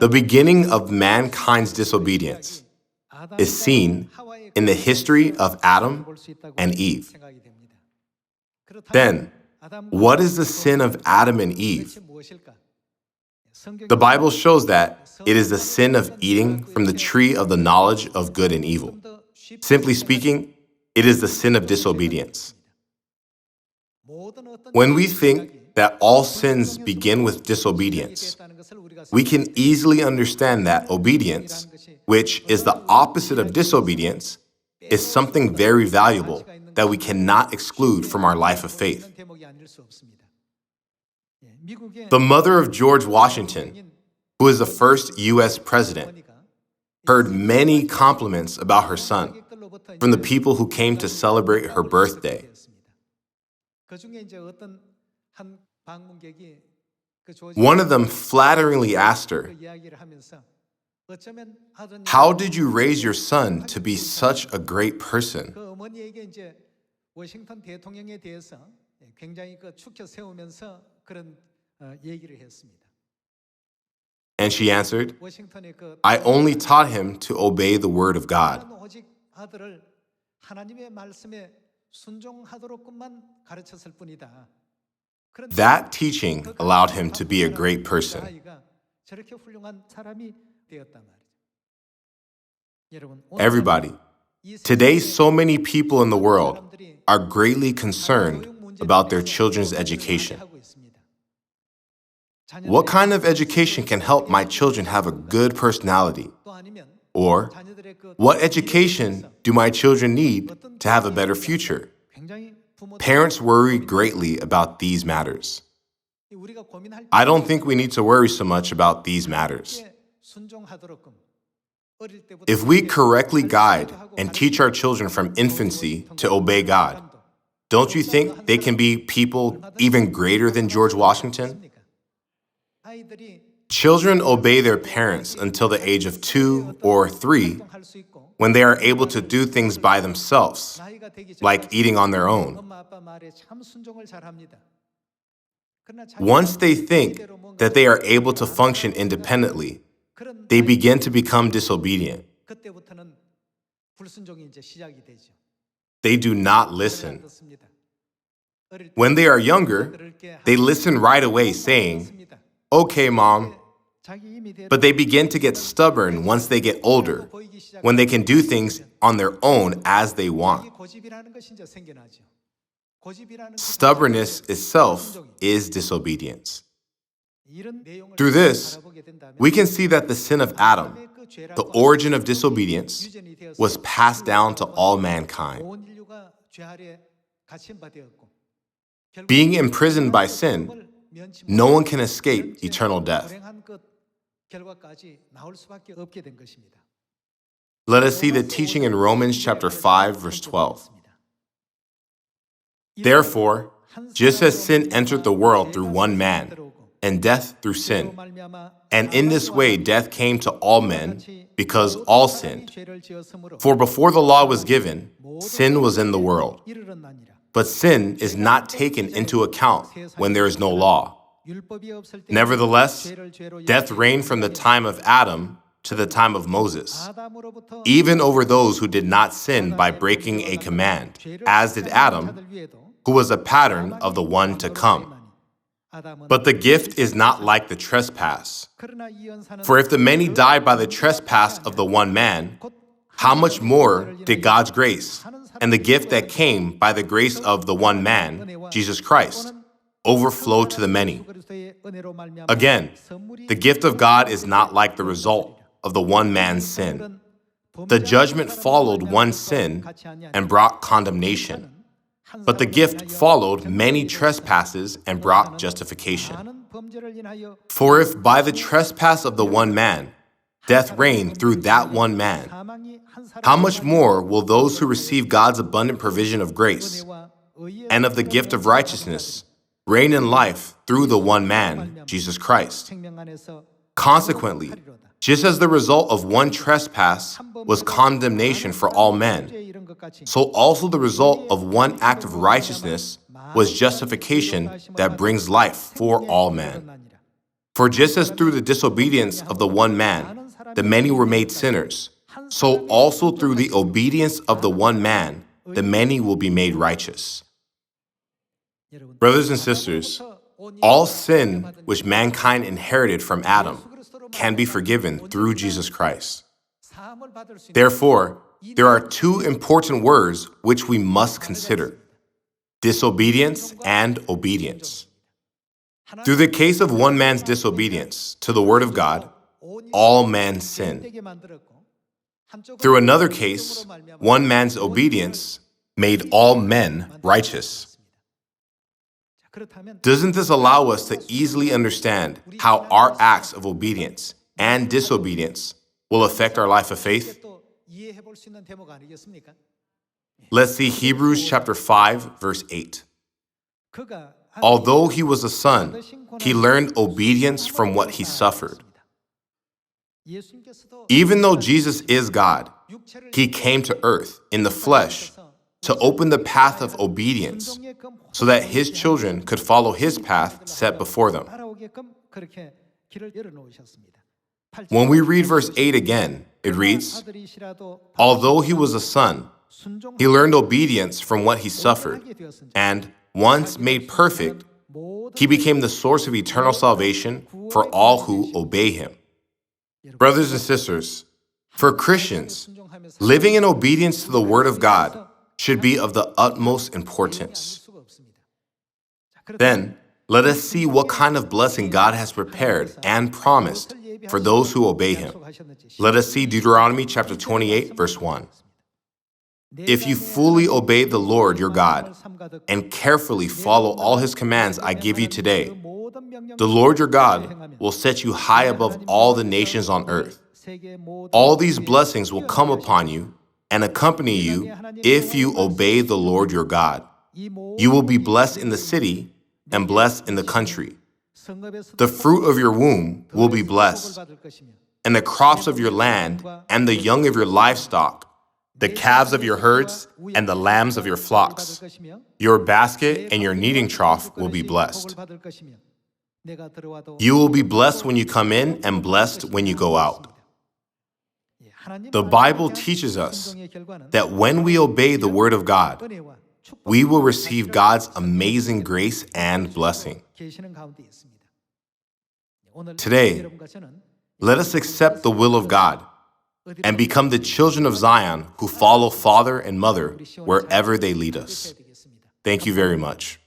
The beginning of mankind's disobedience is seen in the history of Adam and Eve. Then, what is the sin of Adam and Eve? The Bible shows that it is the sin of eating from the tree of the knowledge of good and evil. Simply speaking, it is the sin of disobedience. When we think that all sins begin with disobedience, we can easily understand that obedience, which is the opposite of disobedience, is something very valuable that we cannot exclude from our life of faith. The mother of George Washington, who is the first U.S. president, heard many compliments about her son from the people who came to celebrate her birthday. One of them flatteringly asked her, "How did you raise your son to be such a great person?" And she answered, "I only taught him to obey the word of God." That teaching allowed him to be a great person. Everybody, today so many people in the world are greatly concerned about their children's education. What kind of education can help my children have a good personality? Or, what education do my children need to have a better future? Parents worry greatly about these matters. I don't think we need to worry so much about these matters. If we correctly guide and teach our children from infancy to obey God, don't you think they can be people even greater than George Washington? Children obey their parents until the age of 2 or 3, when they are able to do things by themselves, like eating on their own. Once they think that they are able to function independently, they begin to become disobedient. They do not listen. When they are younger, they listen right away, saying, "Okay, Mom." But they begin to get stubborn once they get older, when they can do things on their own as they want. Stubbornness itself is disobedience. Through this, we can see that the sin of Adam, the origin of disobedience, was passed down to all mankind. Being imprisoned by sin, no one can escape eternal death. Let us see the teaching in Romans chapter 5, verse 12. Therefore, just as sin entered the world through one man, and death through sin, and in this way death came to all men, because all sinned. For before the law was given, sin was in the world. But sin is not taken into account when there is no law. Nevertheless, death reigned from the time of Adam to the time of Moses, even over those who did not sin by breaking a command, as did Adam, who was a pattern of the one to come. But the gift is not like the trespass. For if the many died by the trespass of the one man, how much more did God's grace and the gift that came by the grace of the one man, Jesus Christ, overflow to the many? Again, the gift of God is not like the result of the one man's sin. The judgment followed one sin and brought condemnation, but the gift followed many trespasses and brought justification. For if by the trespass of the one man, death reigned through that one man, how much more will those who receive God's abundant provision of grace and of the gift of righteousness reign in life through the one man, Jesus Christ? Consequently, just as the result of one trespass was condemnation for all men, so also the result of one act of righteousness was justification that brings life for all men. For just as through the disobedience of the one man, the many were made sinners, so also through the obedience of the one man, the many will be made righteous. Brothers and sisters, all sin which mankind inherited from Adam can be forgiven through Jesus Christ. Therefore, there are two important words which we must consider: disobedience and obedience. Through the case of one man's disobedience to the word of God, all men sinned. Through another case, one man's obedience made all men righteous. Doesn't this allow us to easily understand how our acts of obedience and disobedience will affect our life of faith? Let's see Hebrews chapter 5, verse 8. Although he was a son, he learned obedience from what he suffered. Even though Jesus is God, he came to earth in the flesh to open the path of obedience so that his children could follow his path set before them. When we read verse 8 again, it reads, although he was a son, he learned obedience from what he suffered, and once made perfect, he became the source of eternal salvation for all who obey him. Brothers and sisters, for Christians, living in obedience to the Word of God should be of the utmost importance. Then, let us see what kind of blessing God has prepared and promised for those who obey him. Let us see Deuteronomy chapter 28, verse 1. If you fully obey the Lord your God and carefully follow all his commands I give you today, the Lord your God will set you high above all the nations on earth. All these blessings will come upon you and accompany you if you obey the Lord your God. You will be blessed in the city and blessed in the country. The fruit of your womb will be blessed, and the crops of your land and the young of your livestock, the calves of your herds and the lambs of your flocks. Your basket and your kneading trough will be blessed. You will be blessed when you come in and blessed when you go out. The Bible teaches us that when we obey the Word of God, we will receive God's amazing grace and blessing. Today, let us accept the will of God and become the children of Zion who follow father and mother wherever they lead us. Thank you very much.